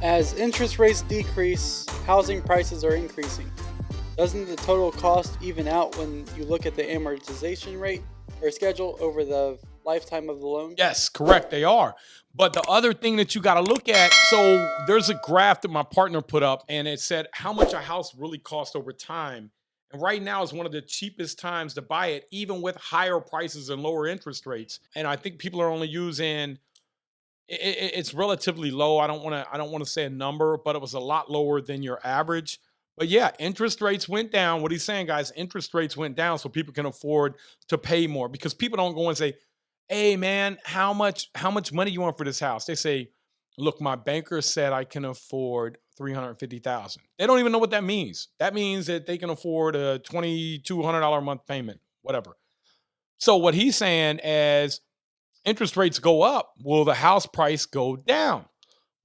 As interest rates decrease, housing prices are increasing. Doesn't the total cost even out when you look at the amortization rate or schedule over the lifetime of the loan? Yes, correct. They are. But the other thing that you got to look at, so there's a graph that my partner put up and it said how much a house really costs over time. And right now is one of the cheapest times to buy it, even with higher prices and lower interest rates. And I think people are only using it's relatively low. I don't want to say a number, but it was a lot lower than your average. But yeah, interest rates went down. What he's saying, guys, interest rates went down so people can afford to pay more because people don't go and say, "Hey man, how much money you want for this house?" They say, "Look, my banker said I can afford 350,000." They don't even know what that means. That means that they can afford a $2,200 a month payment, whatever. So what he's saying is interest rates go up, will the house price go down?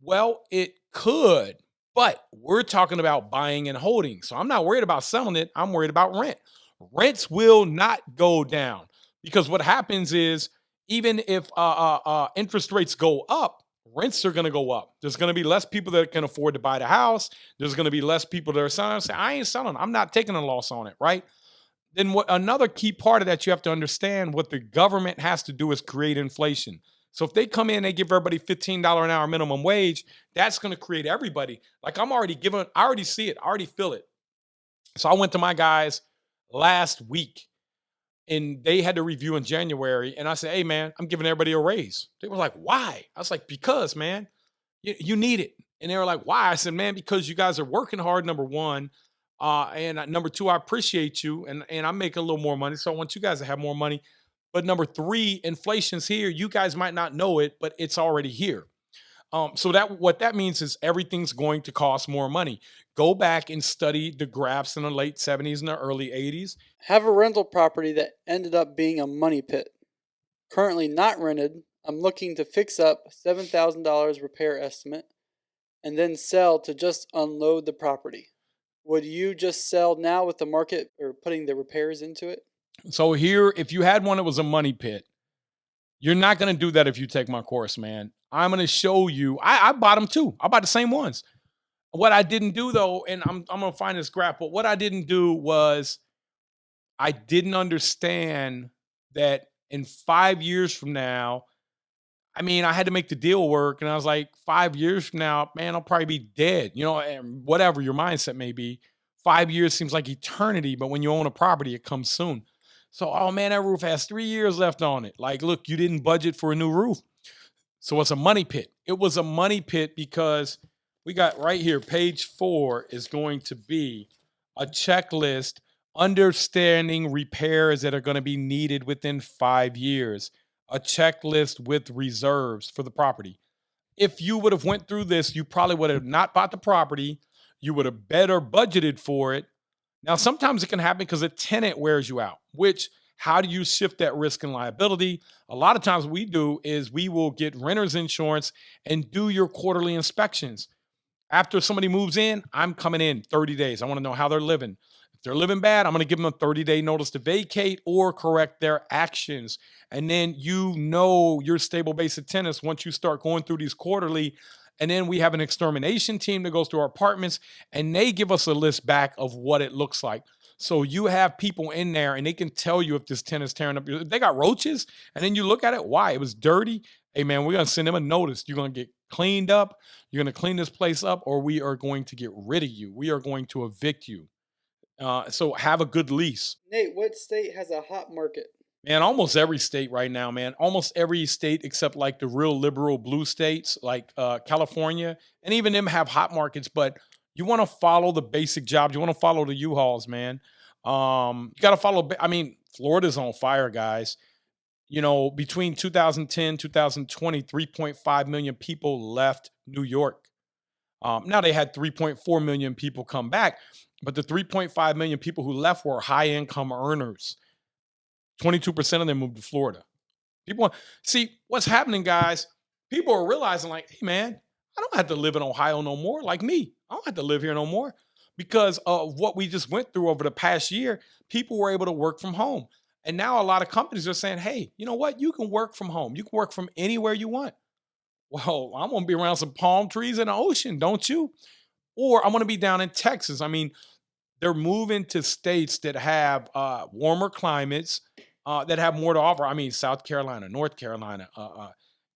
Well, it could, but we're talking about buying and holding. So I'm not worried about selling it. I'm worried about rent. Rents will not go down because what happens is even if interest rates go up, rents are going to go up. There's going to be less people that can afford to buy the house. There's going to be less people that are selling. Say, I ain't selling. I'm not taking a loss on it, right? Then what another key part of that you have to understand what the government has to do is create inflation. So if they come in, they give everybody $15 an hour minimum wage, that's going to create everybody. Like I'm already giving, I already see it, I already feel it. So I went to my guys last week and they had to review in January. And I said, hey man, I'm giving everybody a raise. They were like, why? I was like, because man, you need it. And they were like, why? I said, man, because you guys are working hard, number one. And number two, I appreciate you. And I'm making a little more money. So I want you guys to have more money. But number three, inflation's here. You guys might not know it, but it's already here. So that what that means is everything's going to cost more money. Go back and study the graphs in the late 70s and the early 80s. Have a rental property that ended up being a money pit. Currently not rented, I'm looking to fix up $7,000 repair estimate and then sell to just unload the property. Would you just sell now with the market or putting the repairs into it? So here, if you had one that was a money pit, you're not going to do that if you take my course, man. I'm going to show you. I bought them too. I bought the same ones. What I didn't do though, and I'm going to find this graph, but what I didn't do was I didn't understand that in 5 years from now, I mean, I had to make the deal work. And I was like, 5 years from now, man, I'll probably be dead. And whatever your mindset may be. 5 years seems like eternity, but when you own a property, it comes soon. So, oh man, that roof has 3 years left on it. Like, look, you didn't budget for a new roof. So it's a money pit. It was a money pit because we got right here, page 4 is going to be a checklist understanding repairs that are going to be needed within 5 years, a checklist with reserves for the property. If you would have went through this, you probably would have not bought the property. You would have better budgeted for it. Now, sometimes it can happen because a tenant wears you out, which how do you shift that risk and liability? A lot of times what we do is we will get renter's insurance and do your quarterly inspections. After somebody moves in, I'm coming in 30 days. I want to know how they're living. If they're living bad, I'm going to give them a 30-day notice to vacate or correct their actions. And then your stable base of tenants once you start going through these quarterly. And then we have an extermination team that goes to our apartments and they give us a list back of what it looks like. So you have people in there and they can tell you if this tenant's tearing up. They got roaches and then you look at it. Why? It was dirty. Hey man, we're going to send them a notice. You're going to get cleaned up. You're going to clean this place up or we are going to get rid of you. We are going to evict you. So have a good lease. Nate, what state has a hot market? Man, almost every state right now, man. Almost every state except like the real liberal blue states like California. And even them have hot markets, but you want to follow the basic jobs. You want to follow the U-Hauls, man. You got to follow. I mean, Florida's on fire, guys. Between 2010, 2020, 3.5 million people left New York. Now they had 3.4 million people come back, but the 3.5 million people who left were high income earners. 22% of them moved to Florida. People see what's happening, guys. People are realizing, like, hey, man, I don't have to live in Ohio no more. Like me, I don't have to live here no more because of what we just went through over the past year. People were able to work from home. And now a lot of companies are saying, hey, you know what? You can work from home. You can work from anywhere you want. Well, I want to be around some palm trees and the ocean, don't you? Or I want to be down in Texas. I mean, they're moving to states that have warmer climates, that have more to offer. I mean, South Carolina, North Carolina,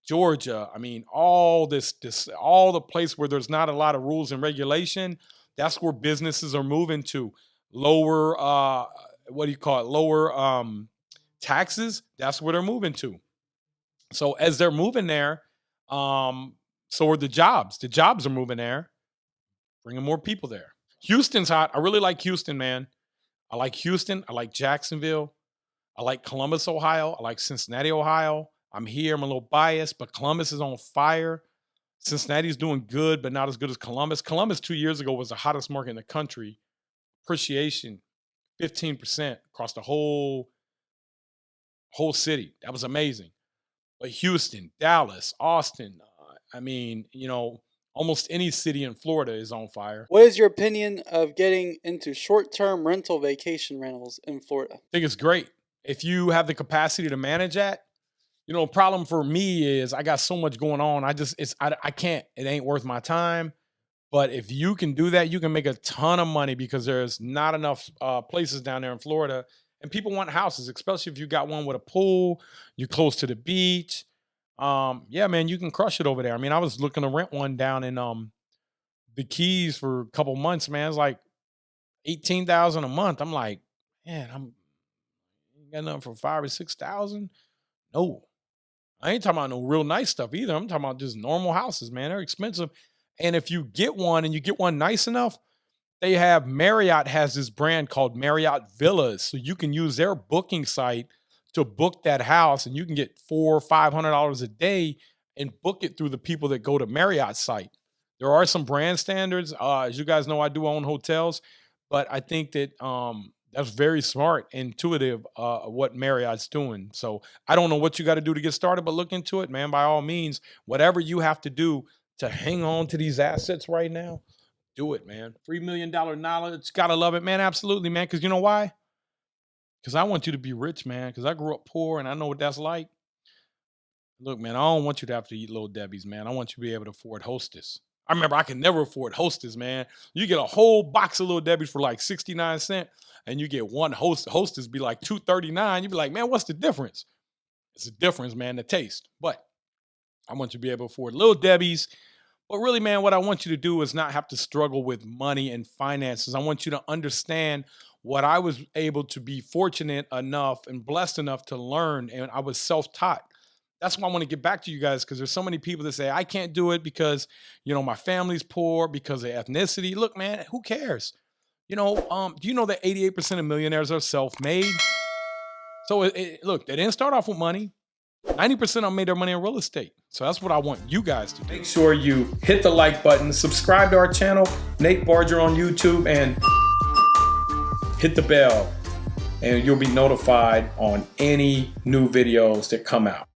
Georgia. I mean, all the place where there's not a lot of rules and regulation. That's where businesses are moving to. Lower, what do you call it? Lower taxes. That's where they're moving to. So as they're moving there, um, so are the jobs. The jobs are moving there, bringing more people there. Houston's hot. I really like Houston, man. I like Houston. I like Jacksonville. I like Columbus, Ohio. I like Cincinnati, Ohio. I'm here. I'm a little biased, but Columbus is on fire. Cincinnati's doing good, but not as good as Columbus. Columbus 2 years ago was the hottest market in the country. Appreciation, 15% across the whole city. That was amazing. But Houston, Dallas, Austin, I mean, almost any city in Florida is on fire. What is your opinion of getting into short-term rental vacation rentals in Florida? I think it's great. If you have the capacity to manage that, problem for me is I got so much going on. I can't, it ain't worth my time. But if you can do that, you can make a ton of money because there's not enough places down there in Florida. And people want houses, especially if you got one with a pool, you're close to the beach. Yeah, man, you can crush it over there. I mean, I was looking to rent one down in the Keys for a couple months, man. It's like 18,000 a month. I'm like, man, I'm ain't got nothing for 5 or 6,000. No, I ain't talking about no real nice stuff either. I'm talking about just normal houses, man. They're expensive. And if you get one and you get one nice enough, Marriott has this brand called Marriott Villas. So you can use their booking site to book that house and you can get $400 or $500 a day and book it through the people that go to Marriott's site. There are some brand standards. As you guys know, I do own hotels, but I think that that's very smart, intuitive, what Marriott's doing. So I don't know what you got to do to get started, but look into it, man. By all means, whatever you have to do to hang on to these assets right now, do it, man. $3 million knowledge. Gotta love it, man. Absolutely, man. Because you know why? Because I want you to be rich, man. Because I grew up poor and I know what that's like. Look, man, I don't want you to have to eat Little Debbie's, man. I want you to be able to afford Hostess. I remember I could never afford Hostess, man. You get a whole box of Little Debbie's for like 69 cents and you get one Hostess be like $2.39. You'd be like, man, what's the difference? It's a difference, man, the taste. But I want you to be able to afford Little Debbie's. But really, man, what I want you to do is not have to struggle with money and finances. I want you to understand what I was able to be fortunate enough and blessed enough to learn, and I was self-taught. That's why I want to get back to you guys because there's so many people that say, I can't do it because, my family's poor, because of ethnicity. Look, man, who cares? Do you know that 88% of millionaires are self-made? So look, they didn't start off with money. 90% of them made their money in real estate. So that's what I want you guys to do. Make sure you hit the like button, subscribe to our channel, Nate Barger on YouTube, and hit the bell, and you'll be notified on any new videos that come out.